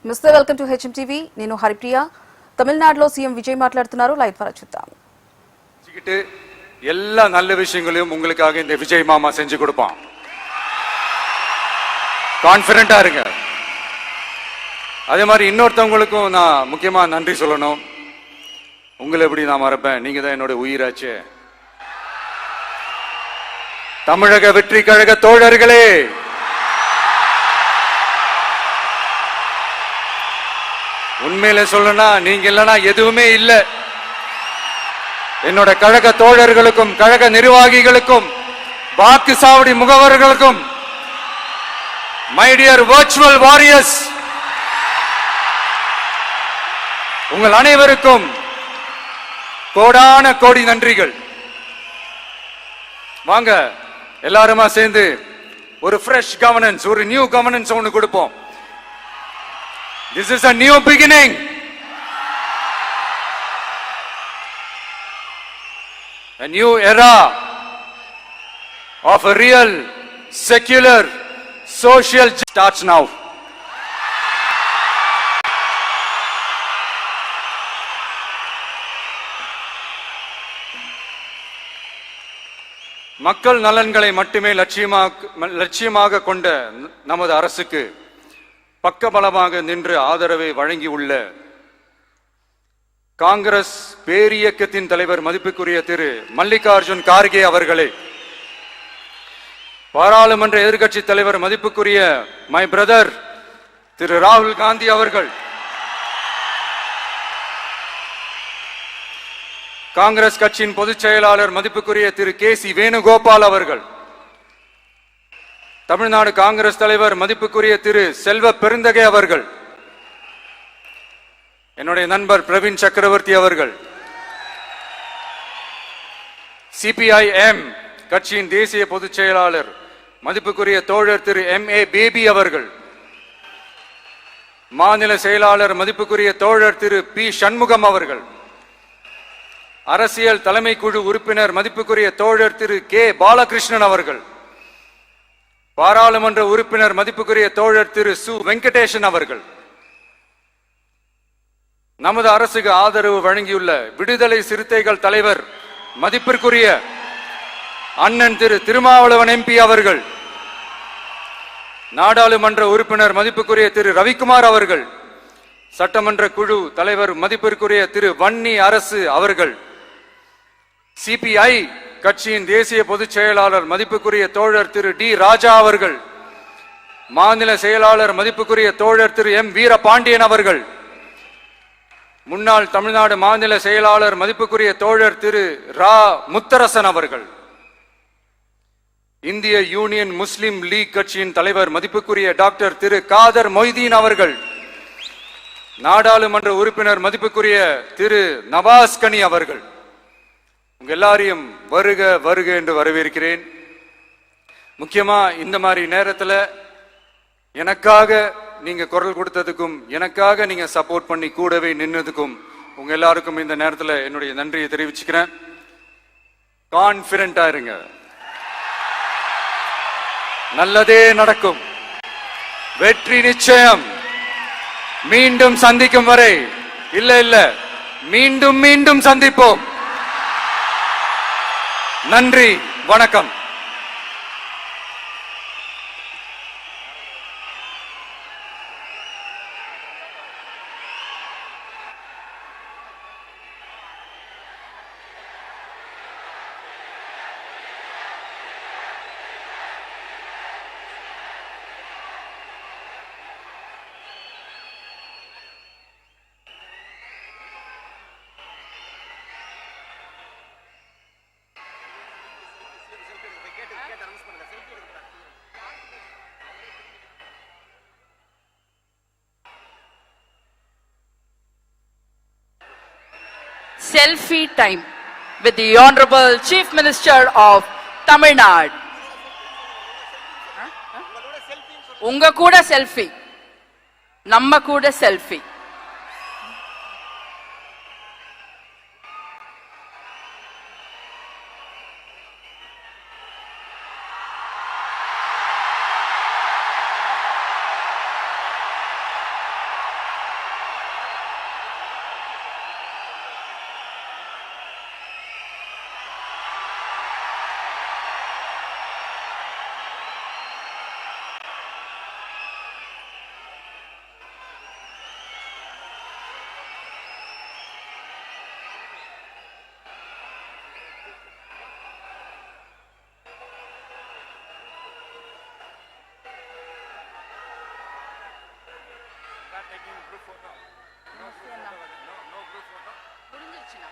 Mr. Welcome to HMTV. నేను హరిప్రియ. తమిళనాడులో CM Vijay మాట్లాడుతున్నారు. లైవ్ ద్వారా చూద్దాం. எல்லா நல்ல விஷயங்களையும் உங்களுக்காக இந்த விஜய் மாமா செஞ்சு கொடுப்பான். கான்ஃபிடென்ட்டா இருங்க. அதே மாதிரி இன்னொருத்தவங்களுக்கும் நான் முக்கியமா நன்றி சொல்லணும். உங்களை எப்படி நான் மறப்பேன்? நீங்க தான் என்னோட உயிராச்சே. தமிழக வெற்றி கழக தோழர்களே, உண்மையில சொல்லணும்னா நீங்க இல்லைன்னா எதுவுமே இல்லை. என்னோட கழக தோழர்களுக்கும் கழக நிர்வாகிகளுக்கும் வாக்கு சாவடி முகவர்களுக்கும் மை டியர் வர்ச்சுவல் வாரியர்ஸ், உங்கள் அனைவருக்கும் கோடான கோடி நன்றிகள். வாங்க எல்லாருமா சேர்ந்து ஒரு ஃப்ரெஷ் கவர்னன்ஸ், ஒரு நியூ கவர்னன்ஸ் ஒன்று கொடுப்போம். This is a new beginning. A new era of a real secular social starts now. மக்கள் நலன்களை மட்டுமே லட்சியமாக கொண்ட நமது அரசுக்கு பக்கபலமாக நின்று ஆதரவை வழங்கியுள்ள காங்கிரஸ் பேரியக்கத்தின் தலைவர் மதிப்புக்குரிய திரு மல்லிகார்ஜுன் கார்கே அவர்களே, பாராளுமன்ற எதிர்க்கட்சி தலைவர் மதிப்புக்குரிய மை பிரதர் திரு ராகுல் காந்தி அவர்கள், காங்கிரஸ் கட்சியின் பொதுச் செயலாளர் மதிப்புக்குரிய திரு கே.சி. வேணுகோபால் அவர்கள், தமிழ்நாடு காங்கிரஸ் தலைவர் மதிப்புக்குரிய திரு செல்வ பெருந்தகை அவர்கள், என்னுடைய நண்பர் பிரவீன் சக்கரவர்த்தி அவர்கள், சிபிஐஎம் கட்சியின் தேசிய பொதுச் செயலாளர் மதிப்புக்குரிய தோழர் திரு M.A. பேபி அவர்கள், மாநில செயலாளர் மதிப்புக்குரிய தோழர் திரு பி. சண்முகம் அவர்கள், அரசியல் தலைமை குழு உறுப்பினர் மதிப்புக்குரிய தோழர் திரு கே. பாலகிருஷ்ணன் அவர்கள், பாராளுமன்ற உறுப்பினர் மதிப்புக்குரிய தோழர் திரு சு. வெங்கடேசன் அவர்கள், நமது அரசுக்கு ஆதரவு வழங்கியுள்ள விடுதலை சிறுத்தைகள் தலைவர் மதிப்பிற்குரிய அண்ணன் திரு திருமாவளவன் MP அவர்கள், நாடாளுமன்ற உறுப்பினர் மதிப்புக்குரிய திரு ரவிக்குமார் அவர்கள், சட்டமன்ற குழு தலைவர் மதிப்பிற்குரிய திரு வன்னி அரசு அவர்கள், சிபிஐ கட்சியின் தேசிய பொதுச் செயலாளர் மதிப்புக்குரிய தோழர் திரு டி. ராஜா அவர்கள், மாநில செயலாளர் மதிப்புக்குரிய தோழர் திரு M. வீரபாண்டியன் அவர்கள், முன்னாள் தமிழ்நாடு மாநில செயலாளர் மதிப்புக்குரிய தோழர் திரு ரா. முத்தரசன் அவர்கள், இந்திய யூனியன் முஸ்லிம் லீக் கட்சியின் தலைவர் மதிப்புக்குரிய டாக்டர் திரு காதர் மொய்தீன் அவர்கள், நாடாளுமன்ற உறுப்பினர் மதிப்புக்குரிய திரு நவாஸ் கனி அவர்கள், உங்க எல்லாரையும் வருக வருக என்று வரவேற்கிறேன். முக்கியமா இந்த மாதிரி நேரத்தில் எனக்காக நீங்க குரல் கொடுத்ததுக்கும் எனக்காக நீங்க சப்போர்ட் பண்ணி கூடவே நின்னதுக்கும் உங்க எல்லாருக்கும் இந்த நேரத்தில் என்னுடைய நன்றியை தெரிவிச்சுக்கிறேன். கான்ஃபிடென்ட்டா இருங்க, நல்லதே நடக்கும், வெற்றி நிச்சயம். மீண்டும் சந்திக்கும் வரை இல்ல மீண்டும் மீண்டும் சந்திப்போம். நன்றி, வணக்கம். Selfie time with the Honorable Chief Minister of Tamil Nadu. உங்க கூட செல்ஃபி, நம்ம கூட selfie. taking group photo. No group Yes, photo. No group photo. புரிஞ்சிருச்சுண்ணா